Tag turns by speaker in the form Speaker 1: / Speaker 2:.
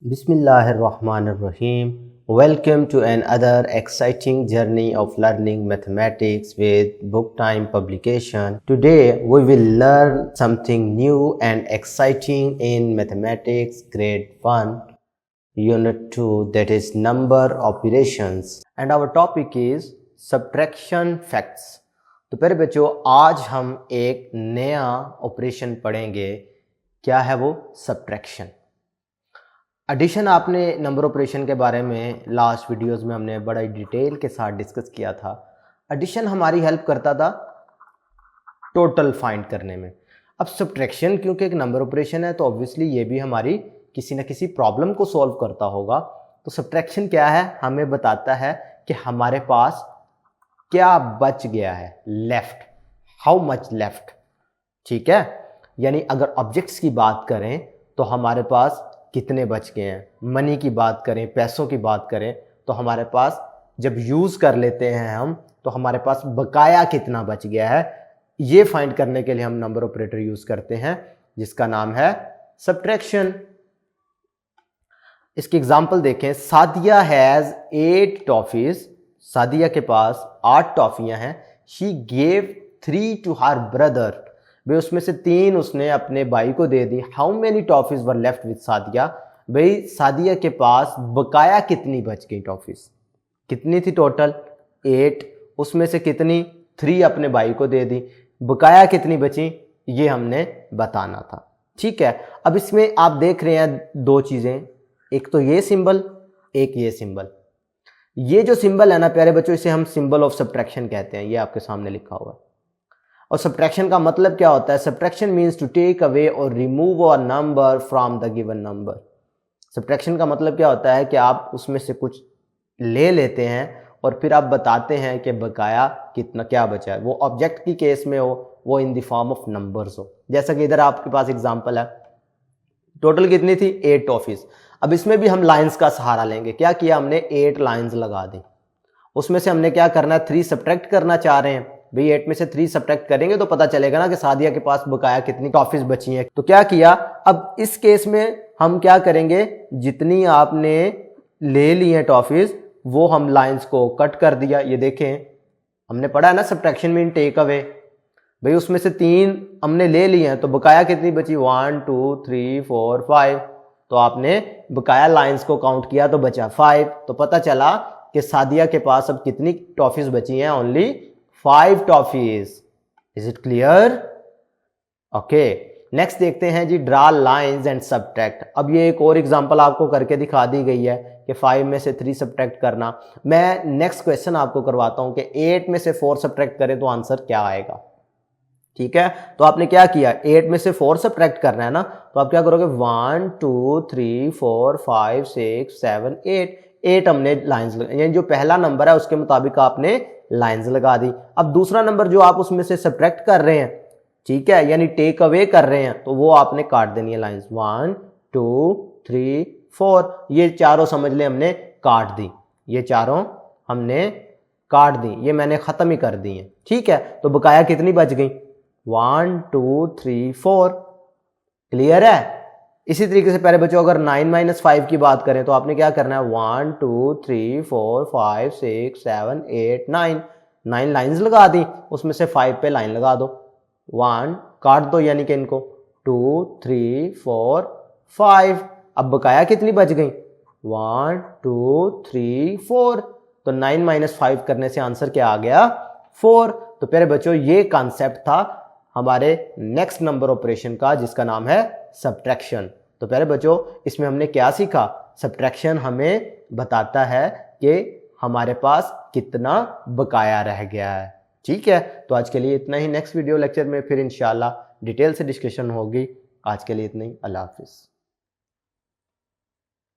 Speaker 1: Bismillahirrahmanirrahim. Welcome to another exciting journey of learning mathematics with Book Time publication. Today we will learn something new and exciting in mathematics grade 1 unit 2, that is number operations, and our topic is subtraction facts. तो प्यारे बच्चों, आज हम एक नया operation पढ़ेंगे. क्या है वो? सब्ट्रैक्शन. एडिशन आपने नंबर ऑपरेशन के बारे में लास्ट वीडियोस में हमने बड़ा डिटेल के साथ डिस्कस किया था. एडिशन हमारी हेल्प करता था टोटल फाइंड करने में. अब सब्ट्रैक्शन क्योंकि एक नंबर ऑपरेशन है तो ऑब्वियसली ये भी हमारी किसी न किसी प्रॉब्लम को सॉल्व करता होगा. तो सब्ट्रैक्शन क्या है? हमें बताता है कि हमारे पास क्या बच गया है, लेफ्ट, हाउ मच लेफ्ट. ठीक है, यानी अगर ऑब्जेक्ट्स की बात करें तो हमारे पास कितने बच गए हैं. मनी की बात करें, पैसों की बात करें तो हमारे पास जब यूज़ कर लेते हैं हम तो हमारे पास बकाया कितना बच गया है, ये फाइंड करने के लिए हम नंबर ऑपरेटर यूज़ करते हैं जिसका नाम है सब्ट्रैक्शन. इसकी एग्जांपल देखें. Sadia has 8 toffees. सादिया के पास 8 टॉफियां हैं. She gave 3 to her brother. भाई उसमें से 3 उसने अपने भाई को दे दी. How many toffees were left with Sadia. भाई सादिया के पास बकाया कितनी बच गई टॉफीज? कितनी थी टोटल? 8. उसमें से कितनी? 3 अपने भाई को दे दी. बकाया कितनी बची ये हमने बताना था. ठीक है, अब इसमें आप देख रहे हैं दो चीजें, एक तो ये सिंबल, एक ये सिंबल. ये जो सिंबल है ना प्यारे बच्चों, इसे हम सिंबल ऑफ सब्ट्रैक्शन कहते हैं. ये आपके सामने लिखा हुआ है. और सब्ट्रैक्शन का मतलब क्या होता है? Subtraction means to take away और remove a number from the given number. Subtraction का मतलब क्या होता है कि आप उसमें से कुछ ले लेते हैं और फिर आप बताते हैं कि बकाया कितना, क्या बचा है. वो ऑब्जेक्ट की केस में हो, वो in the form of numbers हो. जैसा कि इधर आपके पास एग्जांपल है, टोटल कितनी थी? 8 टॉफीज. अब इसमें भी हम लाइंस का सहारा लेंगे. क्या किया हमने? 8 लाइंस लगा दी. उसमें से हमने क्या करना है? 3 सब्ट्रैक्ट करना चाह रहे हैं. भाई 8 में से 3 सब्ट्रैक्ट करेंगे तो पता चलेगा ना कि सादिया के पास बकाया कितनी टॉफीज बची हैं. तो क्या किया, अब इस केस में हम क्या करेंगे, जितनी आपने ले ली हैं टॉफीज वो हम लाइंस को कट कर दिया. ये देखें, हमने पढ़ा है ना सब्ट्रैक्शन मीन टेक अवे. भाई उसमें से 3 हमने ले लिए हैं तो बकाया कितनी बची? 1 2 3 4 5. तो आपने बकाया लाइंस को काउंट किया तो बचा 5. तो पता चला कि सादिया के पास अब कितनी टॉफीज बची हैं? Only 5 toffees. Is it clear? Okay, next देखते हैं जी, ड्रा लाइंस एंड सब्ट्रैक्ट. अब ये एक और एग्जांपल आपको करके दिखा दी गई है कि 5 में से 3 सब्ट्रैक्ट करना. मैं नेक्स्ट क्वेश्चन आपको करवाता हूं कि 8 में से 4 सब्ट्रैक्ट करें तो आंसर क्या आएगा. ठीक है, तो आपने क्या किया? 8 में से 4 सब्ट्रैक्ट करना है ना, तो आप क्या करोगे? 1 2 3 4 5 6 7 8 हमने लाइंस, यानी जो पहला नंबर है उसके मुताबिक आपने लाइंस लगा दी. अब दूसरा नंबर जो आप उसमें से सब्ट्रैक्ट कर रहे हैं, ठीक है, यानी टेक अवे कर रहे हैं, तो वो आपने काट देनी है लाइंस. 1 2 3 4, ये चारों समझ ले हमने काट दी. ये चारों हमने काट दी, ये मैंने खत्म ही कर दी है. ठीक है, तो बकाया कितनी बच गई? 1 2 3 4. क्लियर है? इसी तरीके से पहले बच्चों अगर 9 - 5 की बात करें तो आपने क्या करना है? 1 2 3 4 5 6 7 8 9 लाइंस लगा दी. उसमें से 5 पे लाइन लगा दो, 1 काट दो, यानी कि इनको 2 3 4 5. अब बकाया कितनी बच गई? 1 2 3 4. तो 9 - 5 करने से आंसर क्या आ गया? 4. तो प्यारे बच्चों ये कॉन्सेप्ट था हमारे नेक्स्ट नंबर ऑपरेशन का जिसका नाम है सब्ट्रैक्शन. तो प्यारे बच्चों इसमें हमने क्या सीखा? सब्ट्रैक्शन हमें बताता है कि हमारे पास कितना बकाया रह गया है. ठीक है, तो आज के लिए इतना ही. नेक्स्ट वीडियो लेक्चर में फिर इंशाल्लाह डिटेल से डिस्कशन होगी. आज के लिए इतना ही. अल्लाह हाफिज़.